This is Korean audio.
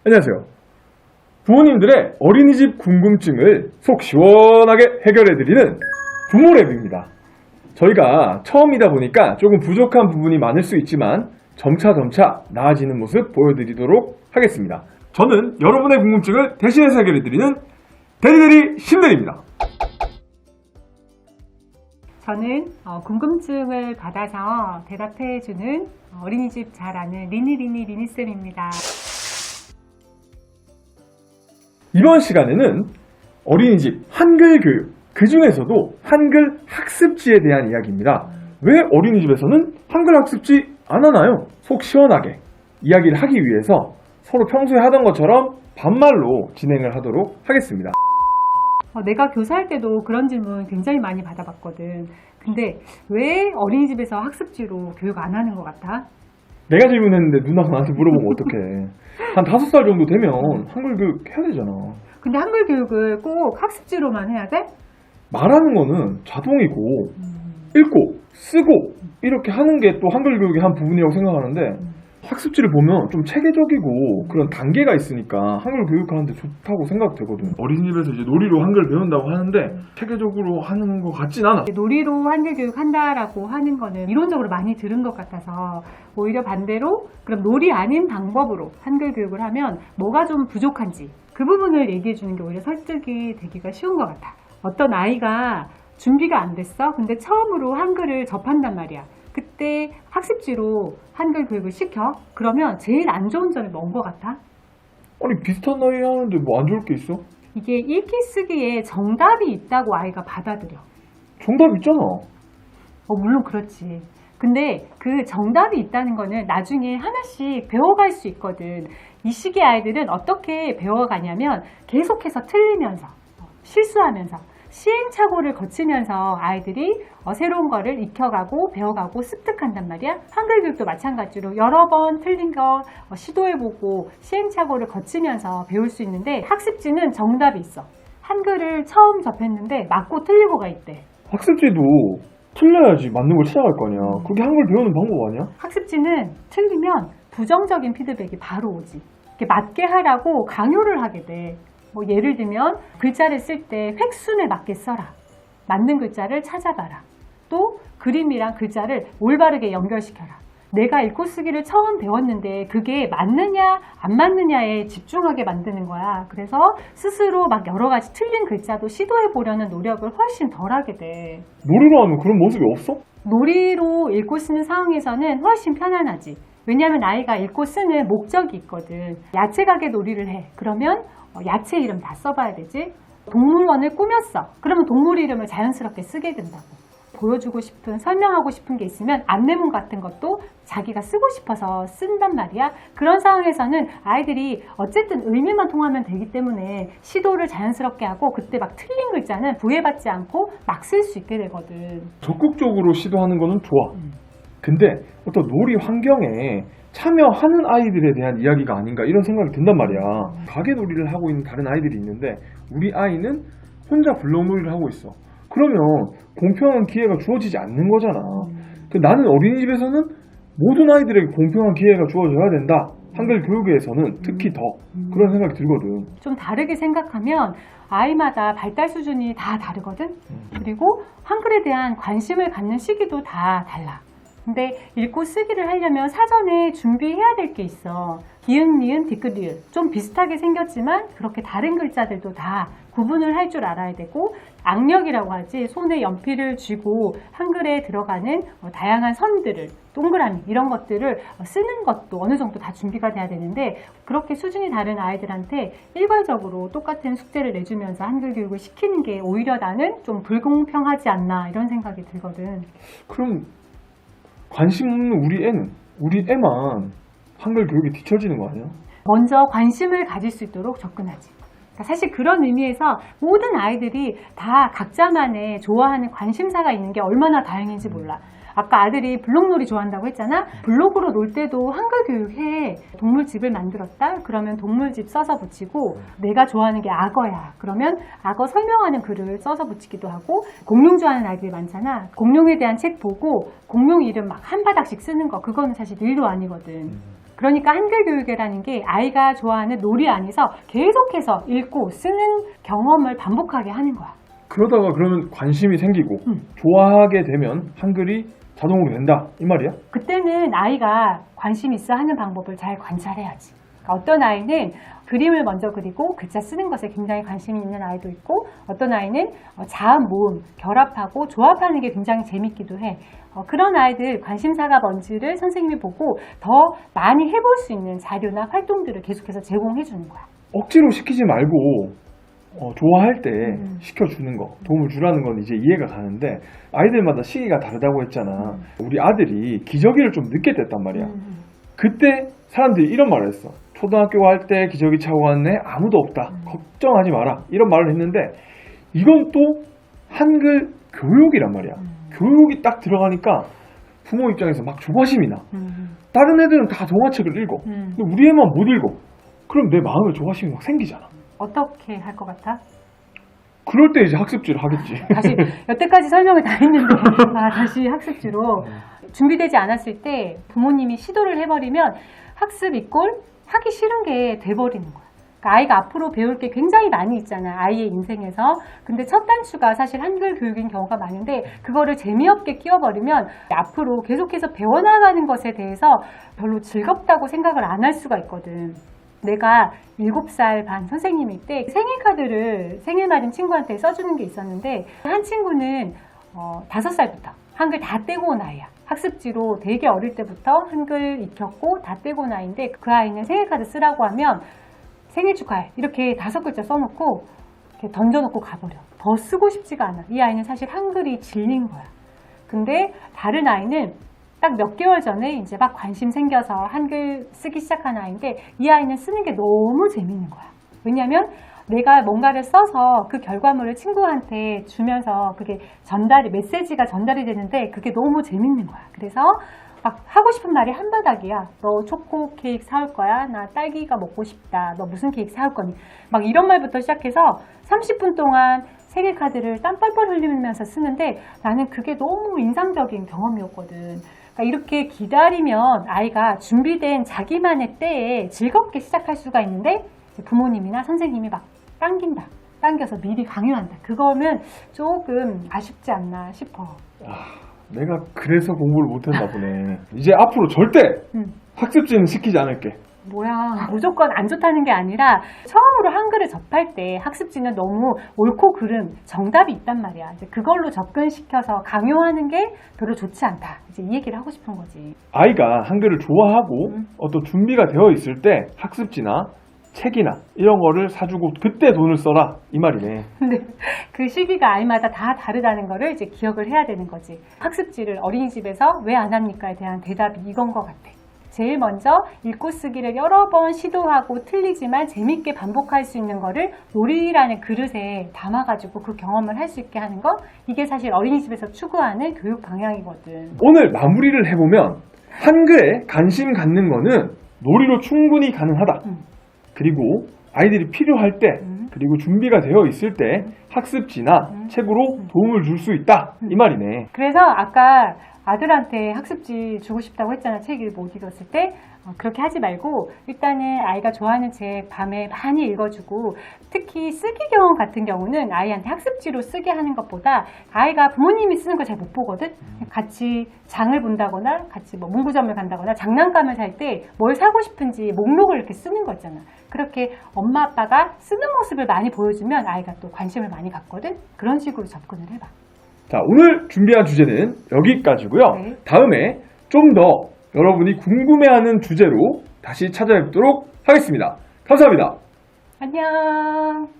안녕하세요. 부모님들의 어린이집 궁금증을 속 시원하게 해결해드리는 부모랩입니다. 저희가 처음이다 보니까 조금 부족한 부분이 많을 수 있지만 점차 나아지는 모습 보여드리도록 하겠습니다. 저는 여러분의 궁금증을 대신해서 해결해드리는 대리대리 신대리입니다. 저는 궁금증을 받아서 대답해주는 어린이집 잘 아는 리니쌤입니다. 이번 시간에는 어린이집 한글 교육, 그 중에서도 한글 학습지에 대한 이야기입니다. 왜 어린이집에서는 한글 학습지 안 하나요? 속 시원하게 이야기를 하기 위해서 서로 평소에 하던 것처럼 반말로 진행을 하도록 하겠습니다. 내가 교사할 때도 그런 질문 굉장히 많이 받아봤거든. 근데 왜 어린이집에서 학습지로 교육 안 하는 것 같아? 내가 질문했는데 누나가 나한테 물어보면 어떡해. 한 5살 정도 되면 한글 교육 해야 되잖아. 근데 한글 교육을 꼭 학습지로만 해야 돼? 말하는 거는 자동이고 읽고 쓰고 이렇게 하는 게 또 한글 교육의 한 부분이라고 생각하는데 학습지를 보면 좀 체계적이고 그런 단계가 있으니까 한글 교육하는데 좋다고 생각되거든. 어린이집에서 이제 놀이로 한글 배운다고 하는데 체계적으로 하는 것 같진 않아. 놀이로 한글 교육 한다라고 하는 거는 이론적으로 많이 들은 것 같아서 오히려 반대로 그럼 놀이 아닌 방법으로 한글 교육을 하면 뭐가 좀 부족한지 그 부분을 얘기해 주는 게 오히려 설득이 되기가 쉬운 것 같아. 어떤 아이가 준비가 안 됐어? 근데 처음으로 한글을 접한단 말이야. 그때 학습지로 한글 교육을 시켜? 그러면 제일 안 좋은 점이 뭔 것 같아? 아니 비슷한 나이 하는데 뭐 안 좋을 게 있어? 이게 읽기 쓰기에 정답이 있다고 아이가 받아들여. 정답 있잖아. 물론 그렇지. 근데 그 정답이 있다는 거는 나중에 하나씩 배워갈 수 있거든. 이 시기의 아이들은 어떻게 배워가냐면 계속해서 틀리면서 실수하면서 시행착오를 거치면서 아이들이 새로운 거를 익혀가고 배워가고 습득한단 말이야. 한글 교육도 마찬가지로 여러 번 틀린 거 시도해보고 시행착오를 거치면서 배울 수 있는데 학습지는 정답이 있어. 한글을 처음 접했는데 맞고 틀리고가 있대. 학습지도 틀려야지 맞는 걸 찾아갈 거 아니야. 그게 한글 배우는 방법 아니야? 학습지는 틀리면 부정적인 피드백이 바로 오지. 이렇게 맞게 하라고 강요를 하게 돼. 예를 들면 글자를 쓸 때 획순에 맞게 써라. 맞는 글자를 찾아봐라. 또 그림이랑 글자를 올바르게 연결시켜라. 내가 읽고 쓰기를 처음 배웠는데 그게 맞느냐 안 맞느냐에 집중하게 만드는 거야. 그래서 스스로 막 여러 가지 틀린 글자도 시도해 보려는 노력을 훨씬 덜 하게 돼. 놀이로 하면 그런 모습이 없어? 놀이로 읽고 쓰는 상황에서는 훨씬 편안하지. 왜냐하면 아이가 읽고 쓰는 목적이 있거든. 야채 가게 놀이를 해. 그러면 야채 이름 다 써봐야 되지. 동물원을 꾸몄어. 그러면 동물 이름을 자연스럽게 쓰게 된다고. 보여주고 싶은, 설명하고 싶은 게 있으면 안내문 같은 것도 자기가 쓰고 싶어서 쓴단 말이야. 그런 상황에서는 아이들이 어쨌든 의미만 통하면 되기 때문에 시도를 자연스럽게 하고 그때 막 틀린 글자는 구애받지 않고 막 쓸 수 있게 되거든. 적극적으로 시도하는 거는 좋아. 근데 어떤 놀이 환경에 참여하는 아이들에 대한 이야기가 아닌가 이런 생각이 든단 말이야. 가게 놀이를 하고 있는 다른 아이들이 있는데 우리 아이는 혼자 블록놀이를 하고 있어. 그러면 공평한 기회가 주어지지 않는 거잖아. 나는 어린이집에서는 모든 아이들에게 공평한 기회가 주어져야 된다. 한글 교육에서는 특히 더 그런 생각이 들거든. 좀 다르게 생각하면 아이마다 발달 수준이 다 다르거든. 그리고 한글에 대한 관심을 갖는 시기도 다 달라. 근데 읽고 쓰기를 하려면 사전에 준비해야 될 게 있어. 기흥, 니은, 디귿, 리을 좀 비슷하게 생겼지만 그렇게 다른 글자들도 다 구분을 할 줄 알아야 되고 악력이라고 하지. 손에 연필을 쥐고 한글에 들어가는 다양한 선들을 동그라미 이런 것들을 쓰는 것도 어느 정도 다 준비가 돼야 되는데 그렇게 수준이 다른 아이들한테 일괄적으로 똑같은 숙제를 내주면서 한글 교육을 시키는 게 오히려 나는 좀 불공평하지 않나 이런 생각이 들거든. 그럼 관심 없는 우리 애만 한글 교육에 뒤처지는 거 아니야? 먼저 관심을 가질 수 있도록 접근하지. 그러니까 사실 그런 의미에서 모든 아이들이 다 각자만의 좋아하는 관심사가 있는 게 얼마나 다행인지 몰라. 아까 아들이 블록놀이 좋아한다고 했잖아. 블록으로 놀 때도 한글 교육해. 동물집을 만들었다? 그러면 동물집 써서 붙이고 내가 좋아하는 게 악어야. 그러면 악어 설명하는 글을 써서 붙이기도 하고 공룡 좋아하는 아이들이 많잖아. 공룡에 대한 책 보고 공룡 이름 막 한 바닥씩 쓰는 거 그거는 사실 일도 아니거든. 그러니까 한글 교육이라는 게 아이가 좋아하는 놀이 안에서 계속해서 읽고 쓰는 경험을 반복하게 하는 거야. 그러다가 그러면 관심이 생기고 좋아하게 되면 한글이 자동으로 된다 이 말이야? 그때는 아이가 관심 있어 하는 방법을 잘 관찰해야지. 그러니까 어떤 아이는 그림을 먼저 그리고 글자 쓰는 것에 굉장히 관심이 있는 아이도 있고, 어떤 아이는 자음, 모음, 결합하고 조합하는 게 굉장히 재밌기도 해. 그런 아이들 관심사가 뭔지를 선생님이 보고 더 많이 해볼 수 있는 자료나 활동들을 계속해서 제공해 주는 거야. 억지로 시키지 말고 좋아할 때 시켜주는 거, 도움을 주라는 건 이제 이해가 가는데, 아이들마다 시기가 다르다고 했잖아. 우리 아들이 기저귀를 좀 늦게 뗐단 말이야. 그때 사람들이 이런 말을 했어. 초등학교 갈 때 기저귀 차고 왔네? 아무도 없다. 걱정하지 마라. 이런 말을 했는데, 이건 또 한글 교육이란 말이야. 교육이 딱 들어가니까 부모 입장에서 막 조바심이 나. 다른 애들은 다 동화책을 읽어. 근데 우리 애만 못 읽어. 그럼 내 마음에 조바심이 막 생기잖아. 어떻게 할 것 같아? 그럴 때 이제 학습지를 하겠지. 다시 여태까지 설명을 다 했는데 다시 학습지로 준비되지 않았을 때 부모님이 시도를 해버리면 학습 이꼴 하기 싫은 게 돼버리는 거야. 그러니까 아이가 앞으로 배울 게 굉장히 많이 있잖아, 아이의 인생에서. 근데 첫 단추가 사실 한글 교육인 경우가 많은데, 그거를 재미없게 끼워버리면 앞으로 계속해서 배워나가는 것에 대해서 별로 즐겁다고 생각을 안 할 수가 있거든. 내가 7살 반 선생님일 때 생일 카드를 생일말인 친구한테 써주는 게 있었는데, 한 친구는 5살부터 한글 다 떼고 온 아이야. 학습지로 되게 어릴 때부터 한글 익혔고 다 떼고 온 아이인데, 그 아이는 생일 카드 쓰라고 하면 생일 축하해 이렇게 5글자 써놓고 이렇게 던져놓고 가버려. 더 쓰고 싶지가 않아. 이 아이는 사실 한글이 질린 거야. 근데 다른 아이는 딱 몇 개월 전에 이제 막 관심 생겨서 한글 쓰기 시작한 아이인데, 이 아이는 쓰는 게 너무 재밌는 거야. 왜냐면 내가 뭔가를 써서 그 결과물을 친구한테 주면서 그게 메시지가 전달이 되는데 그게 너무 재밌는 거야. 그래서 막 하고 싶은 말이 한바닥이야. 너 초코 케이크 사올 거야? 나 딸기가 먹고 싶다. 너 무슨 케이크 사올 거니? 막 이런 말부터 시작해서 30분 동안 생일 카드를 땀 뻘뻘 흘리면서 쓰는데, 나는 그게 너무 인상적인 경험이었거든. 그러니까 이렇게 기다리면 아이가 준비된 자기만의 때에 즐겁게 시작할 수가 있는데, 부모님이나 선생님이 막 당겨서 미리 강요한다. 그거면 조금 아쉽지 않나 싶어. 내가 그래서 공부를 못했나 보네. 이제 앞으로 절대 학습지는 시키지 않을게. 뭐야, 무조건 안 좋다는 게 아니라 처음으로 한글을 접할 때 학습지는 너무 옳고 그름, 정답이 있단 말이야. 이제 그걸로 접근시켜서 강요하는 게 별로 좋지 않다. 이제 이 얘기를 하고 싶은 거지. 아이가 한글을 좋아하고 어떤 준비가 되어 있을 때 학습지나 책이나 이런 거를 사주고 그때 돈을 써라 이 말이네. 근데 그 시기가 아이마다 다 다르다는 거를 이제 기억을 해야 되는 거지. 학습지를 어린이집에서 왜 안 합니까에 대한 대답이 이건 것 같아. 제일 먼저 읽고 쓰기를 여러 번 시도하고 틀리지만 재밌게 반복할 수 있는 거를 놀이라는 그릇에 담아가지고 그 경험을 할 수 있게 하는 거, 이게 사실 어린이집에서 추구하는 교육 방향이거든. 오늘 마무리를 해보면 한글에 관심 갖는 거는 놀이로 충분히 가능하다. 그리고 아이들이 필요할 때, 그리고 준비가 되어 있을 때 학습지나 책으로 도움을 줄 수 있다 이 말이네. 그래서 아까 아들한테 학습지 주고 싶다고 했잖아. 책을 못 읽었을 때. 그렇게 하지 말고 일단은 아이가 좋아하는 책 밤에 많이 읽어주고, 특히 쓰기 경험 같은 경우는 아이한테 학습지로 쓰게 하는 것보다 아이가 부모님이 쓰는 걸 잘 못 보거든. 같이 장을 본다거나 같이 뭐 문구점을 간다거나 장난감을 살 때 뭘 사고 싶은지 목록을 이렇게 쓰는 거 있잖아. 그렇게 엄마 아빠가 쓰는 모습을 많이 보여주면 아이가 또 관심을 많이 갖거든. 그런 식으로 접근을 해봐. 자, 오늘 준비한 주제는 여기까지고요. 네. 다음에 좀 더 여러분이 궁금해하는 주제로 다시 찾아뵙도록 하겠습니다. 감사합니다. 안녕.